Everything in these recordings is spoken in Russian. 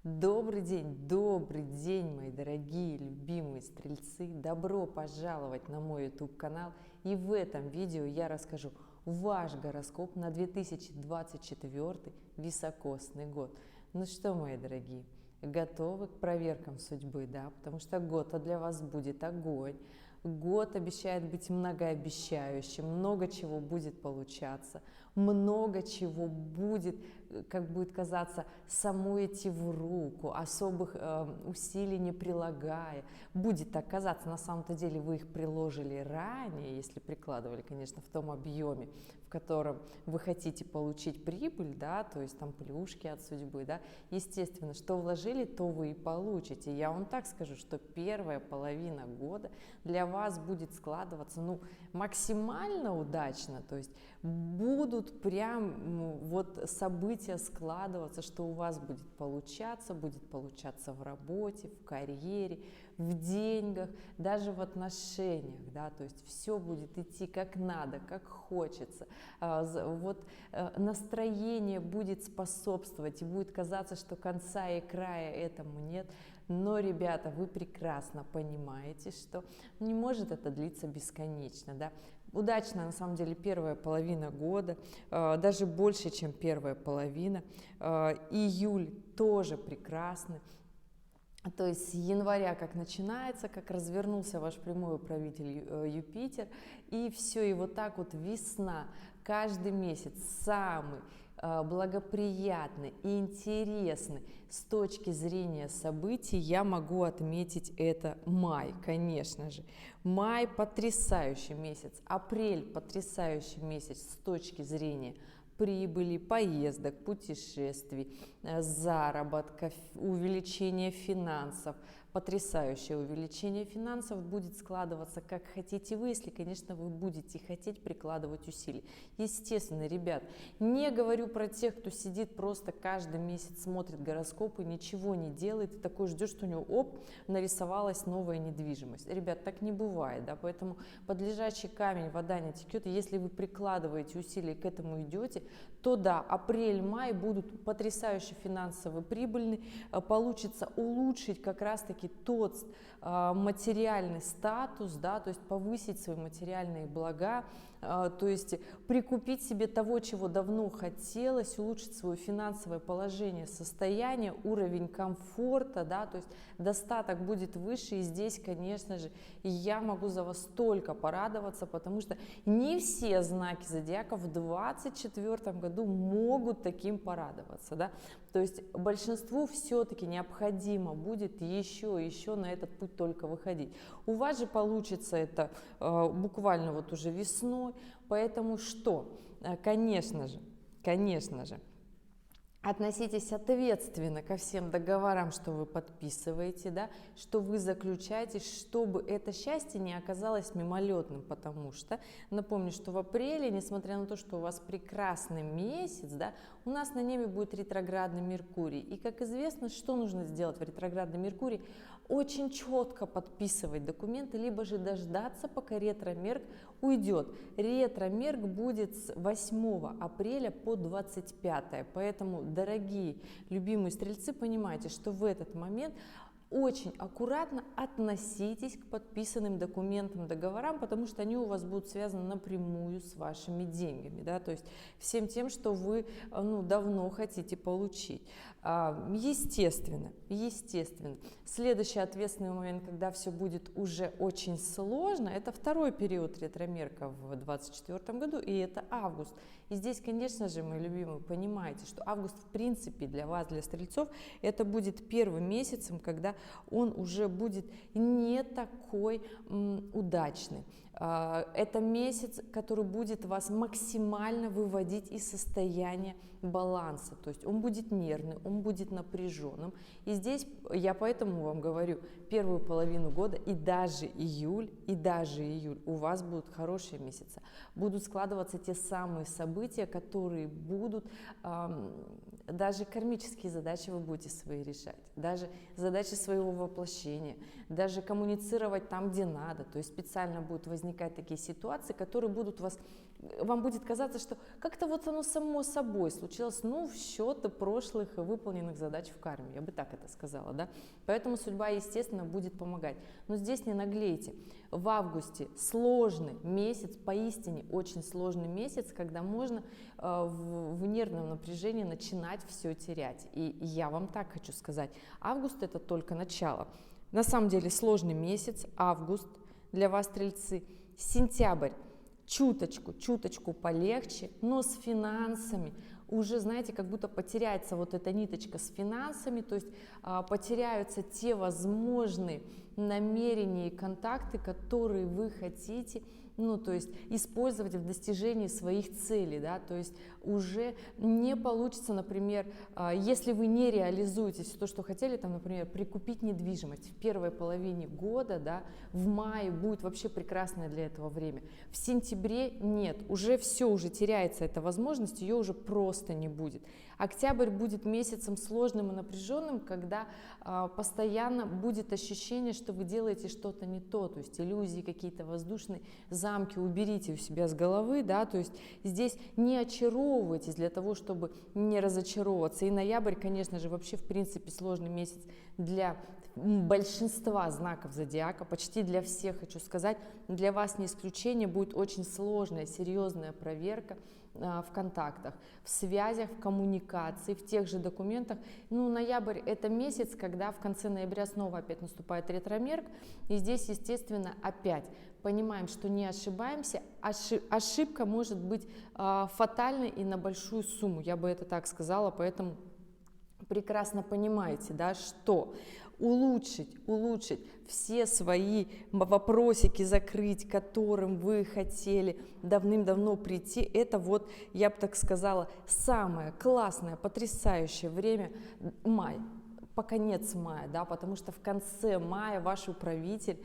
Добрый день, мои дорогие, любимые стрельцы! Добро пожаловать на мой YouTube-канал. И в этом видео я расскажу ваш гороскоп на 2024 високосный год. Ну что, мои дорогие, готовы к проверкам судьбы, да? Потому что год для вас будет огонь. Год обещает быть многообещающим, много чего будет получаться, много чего будет, как будет казаться, само идти в руку, особых усилий не прилагая. Будет так казаться, на самом-то деле вы их приложили ранее, если прикладывали, конечно, в том объеме, в котором вы хотите получить прибыль, да, то есть там плюшки от судьбы, да. Естественно, что вложили, то вы и получите. Я вам так скажу, что первая половина года для вас будет складываться, ну, максимально удачно, то есть будут прям вот события складываться, что у вас будет получаться в работе, в карьере, в деньгах, даже в отношениях, да, то есть все будет идти как надо, как хочется, вот настроение будет способствовать, и будет казаться, что конца и края этому нет. Но, ребята, вы прекрасно понимаете, что не может это длиться бесконечно, да. Удачная, на самом деле, первая половина года, даже больше, чем первая половина. Июль тоже прекрасный. То есть с января как начинается, как развернулся ваш прямой управитель Юпитер, и все, и вот так вот весна, каждый месяц самый благоприятный и интересный с точки зрения событий, я могу отметить это май, конечно же. Май потрясающий месяц, апрель потрясающий месяц с точки зрения прибыли, поездок, путешествий, заработка, увеличения финансов. Потрясающее увеличение финансов будет складываться как хотите вы, если, конечно, вы будете хотеть прикладывать усилия. Естественно, ребят, не говорю про тех, кто сидит просто каждый месяц, смотрит гороскопы, ничего не делает, и такой ждет, что у него, оп, нарисовалась новая недвижимость. Ребят, так не бывает, да, поэтому под лежачий камень вода не текет, и если вы прикладываете усилия, к этому идете, то да, апрель-май будут потрясающе финансово прибыльны, получится улучшить как раз-таки тот материальный статус, да, то есть повысить свои материальные блага, то есть прикупить себе того, чего давно хотелось, улучшить свое финансовое положение, состояние, уровень комфорта, да, то есть достаток будет выше, и здесь, конечно же, я могу за вас только порадоваться, потому что не все знаки зодиака в 2024 году могут таким порадоваться, да, то есть большинству все-таки необходимо будет еще на этот путь только выходить. У вас же получится это буквально вот уже весной, поэтому что? Конечно же, относитесь ответственно ко всем договорам, что вы подписываете, да, что вы заключаете, чтобы это счастье не оказалось мимолетным, потому что, напомню, что в апреле, несмотря на то, что у вас прекрасный месяц, да, у нас на небе будет ретроградный Меркурий. И, как известно, что нужно сделать в ретроградный Меркурий? Очень четко подписывать документы, либо же дождаться, пока ретро-мерк уйдет. Ретро-мерк будет с 8 апреля по 25, поэтому, дорогие любимые стрельцы, понимайте, что в этот момент очень аккуратно относитесь к подписанным документам, договорам, потому что они у вас будут связаны напрямую с вашими деньгами, да, то есть всем тем, что вы, ну, давно хотите получить. Естественно, следующий ответственный момент, когда все будет уже очень сложно, это второй период ретромерка в 2024 году, и это август. И здесь, конечно же, мои любимые, понимаете, что август, в принципе, для вас, для стрельцов, это будет первым месяцем, когда он уже будет не такой удачный. Это месяц, который будет вас максимально выводить из состояния баланса, то есть он будет нервный, он будет напряженным. И здесь я поэтому вам говорю, первую половину года и даже июль у вас будут хорошие месяцы, будут складываться те самые события, которые будут, даже кармические задачи вы будете свои решать, даже задачи своего воплощения, даже коммуницировать там, где надо, то есть специально будут возникать такие ситуации, которые будут вас вам будет казаться, что как-то вот оно само собой случилось, ну, в счет прошлых выполненных задач в карме, я бы так это сказала, да. Поэтому судьба, естественно, будет помогать. Но здесь не наглейте. В августе сложный месяц, поистине очень сложный месяц, когда можно в нервном напряжении начинать все терять. И я вам так хочу сказать, август это только начало. На самом деле сложный месяц, август для вас, стрельцы, сентябрь. Чуточку полегче, но с финансами уже, знаете, как будто потеряется вот эта ниточка с финансами, то есть потеряются те возможные намерения и контакты, которые вы хотите, ну, то есть использовать в достижении своих целей, да, то есть уже не получится, например, если вы не реализуете все то, что хотели, там, например, прикупить недвижимость в первой половине года, да, в мае будет вообще прекрасное для этого время. В сентябре нет, уже все, уже теряется эта возможность, ее уже просто не будет. Октябрь будет месяцем сложным и напряженным, когда постоянно будет ощущение, что вы делаете что-то не то, то есть иллюзии, какие-то воздушные замки уберите у себя с головы, да, то есть здесь не очаровывайтесь для того, чтобы не разочаровываться. И ноябрь, конечно же, вообще в принципе сложный месяц для большинства знаков зодиака, почти для всех, хочу сказать, для вас не исключение, будет очень сложная, серьезная проверка в контактах, в связях, в коммуникации, в тех же документах. Ну, ноябрь – это месяц, когда в конце ноября снова опять наступает ретромерк, и здесь, естественно, опять понимаем, что не ошибаемся, ошибка может быть фатальной и на большую сумму, я бы это так сказала, поэтому прекрасно понимаете, да, что улучшить все свои вопросики, закрыть, к которым вы хотели давным-давно прийти, это вот, я бы так сказала, самое классное, потрясающее время май. По конец мая, да, потому что в конце мая ваш управитель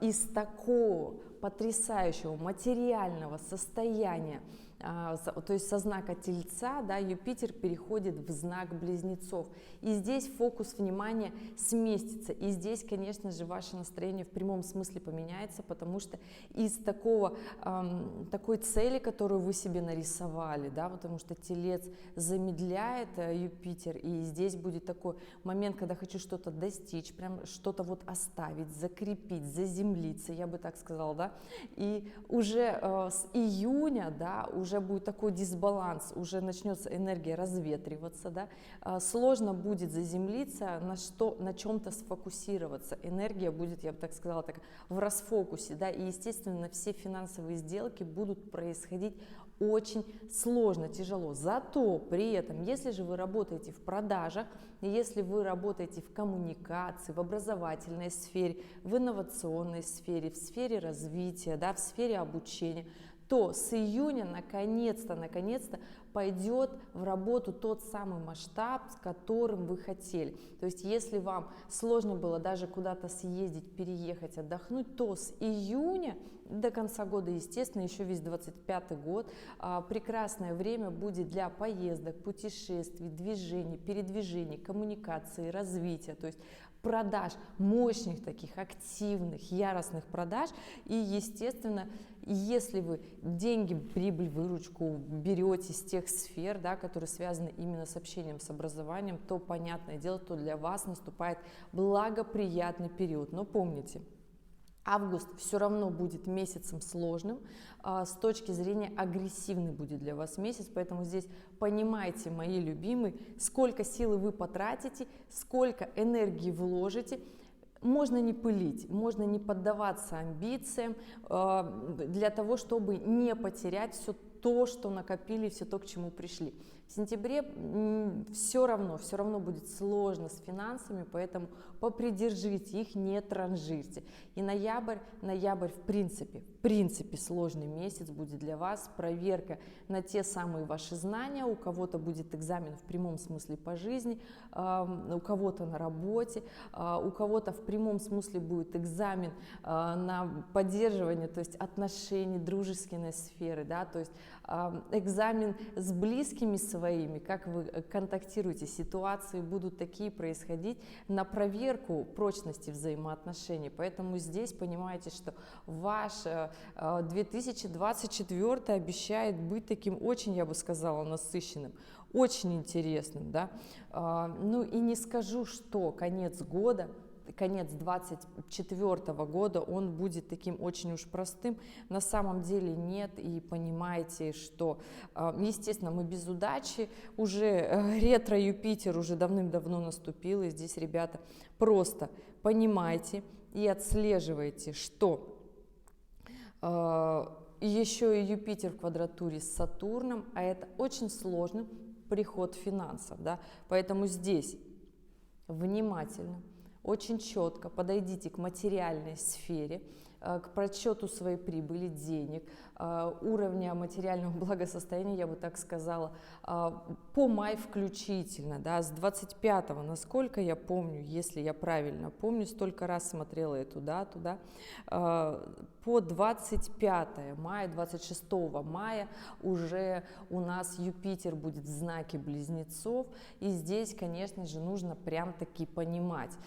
из такого потрясающего материального состояния, то есть со знака Тельца, да, Юпитер переходит в знак Близнецов. И здесь фокус внимания сместится. И здесь, конечно же, ваше настроение в прямом смысле поменяется, потому что из такой цели, которую вы себе нарисовали, да, потому что Телец замедляет Юпитер, и здесь будет такой момент, когда хочу что-то достичь, прям что-то вот оставить, закрепить, заземлиться, я бы так сказала, да. И уже с июня, да, уже будет такой дисбаланс, уже начнется энергия разветриваться, да, сложно будет заземлиться, на чем-то сфокусироваться, энергия будет, я бы так сказала, так, в расфокусе, да, и, естественно, все финансовые сделки будут происходить очень сложно, тяжело. Зато при этом, если же вы работаете в продажах, если вы работаете в коммуникации, в образовательной сфере, в инновационной сфере, в сфере развития, да, в сфере обучения, то с июня наконец-то пойдет в работу тот самый масштаб, с которым вы хотели. То есть если вам сложно было даже куда-то съездить, переехать, отдохнуть, то с июня до конца года, естественно, еще весь 25-й год, прекрасное время будет для поездок, путешествий, движений, передвижений, коммуникации, развития. То есть продаж, мощных таких, активных, яростных продаж. И, естественно, если вы деньги, прибыль, выручку берете с тех сфер, да, которые связаны именно с общением, с образованием, то, понятное дело, то для вас наступает благоприятный период. Но помните, август все равно будет месяцем сложным, с точки зрения агрессивный будет для вас месяц, поэтому здесь понимайте, мои любимые, сколько силы вы потратите, сколько энергии вложите. Можно не пылить, можно не поддаваться амбициям для того, чтобы не потерять все то, что накопили, все то, к чему пришли. В сентябре все равно будет сложно с финансами, поэтому попридержите их, не транжирьте. И ноябрь в принципе сложный месяц будет для вас, проверка на те самые ваши знания, у кого-то будет экзамен в прямом смысле по жизни, у кого-то на работе, у кого-то в прямом смысле будет экзамен на поддерживание, то есть отношений, дружественной сферы, да, то есть экзамен с близкими своими, как вы контактируете, ситуации будут такие происходить на проверку прочности взаимоотношений. Поэтому здесь понимаете, что ваш 2024 обещает быть таким очень, я бы сказала, насыщенным, очень интересным, да. Ну и не скажу, что конец года, конец 2024 года, он будет таким очень уж простым. На самом деле нет, и понимаете, что, естественно, мы без удачи, уже ретро-Юпитер уже давным-давно наступил, и здесь, ребята, просто понимайте и отслеживайте, что еще и Юпитер в квадратуре с Сатурном, а это очень сложный приход финансов, да, поэтому здесь внимательно, очень четко подойдите к материальной сфере, к просчету своей прибыли, денег, уровня материального благосостояния, я бы так сказала, по май включительно, да, с 25-го, насколько я помню, если я правильно помню, столько раз смотрела эту дату, да, по 25 мая, 26 мая уже у нас Юпитер будет в знаке Близнецов, и здесь, конечно же, нужно прям-таки понимать,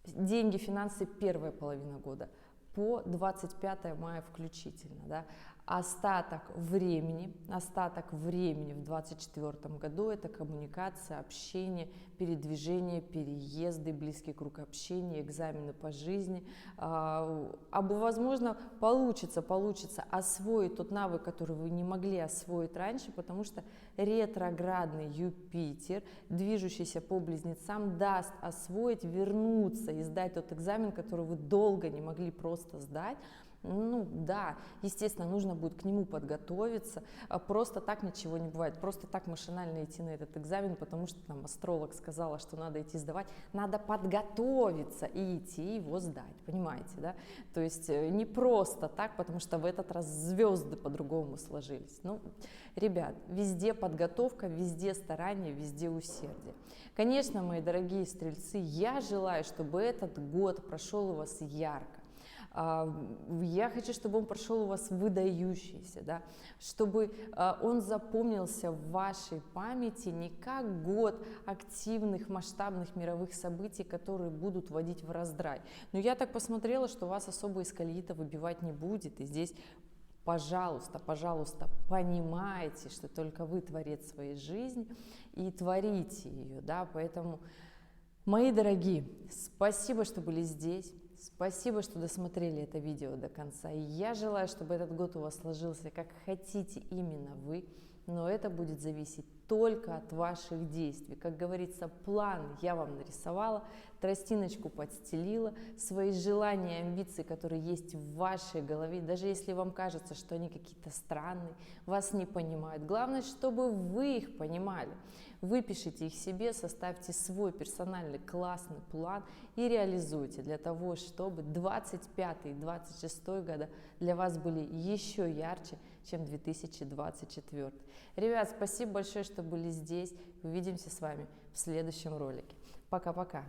деньги, финансы первая половина года по 25 мая включительно, да. Остаток времени в 2024 году это коммуникация, общение, передвижение, переезды, близкий круг общения, экзамены по жизни. Возможно, получится освоить тот навык, который вы не могли освоить раньше, потому что ретроградный Юпитер, движущийся по Близнецам, даст освоить, вернуться и сдать тот экзамен, который вы долго не могли просто сдать. Ну да, естественно, нужно будет к нему подготовиться, просто так ничего не бывает, просто так машинально идти на этот экзамен, потому что там астролог сказала, что надо идти сдавать, надо подготовиться и идти его сдать, понимаете, да, то есть не просто так, потому что в этот раз звезды по-другому сложились. Ну, ребят, везде подготовка, везде старание, везде усердие. Конечно, мои дорогие стрельцы, я желаю, чтобы этот год прошел у вас ярко. Я хочу, чтобы он прошел у вас выдающийся, да, чтобы он запомнился в вашей памяти не как год активных масштабных мировых событий, которые будут вводить в раздрай. Но я так посмотрела, что вас особо из колеи-то выбивать не будет, и здесь пожалуйста, пожалуйста, понимайте, что только вы творец своей жизни и творите ее, да, поэтому, мои дорогие, спасибо, что были здесь. Спасибо, что досмотрели это видео до конца. И я желаю, чтобы этот год у вас сложился, как хотите именно вы, но это будет зависеть только от ваших действий. Как говорится, план я вам нарисовала, тростиночку подстелила, свои желания, амбиции, которые есть в вашей голове, даже если вам кажется, что они какие-то странные, вас не понимают. Главное, чтобы вы их понимали. Выпишите их себе, составьте свой персональный классный план и реализуйте для того, чтобы 25 и 26 года для вас были еще ярче, чем 2024. Ребят, спасибо большое, что были здесь. Увидимся с вами в следующем ролике. Пока-пока.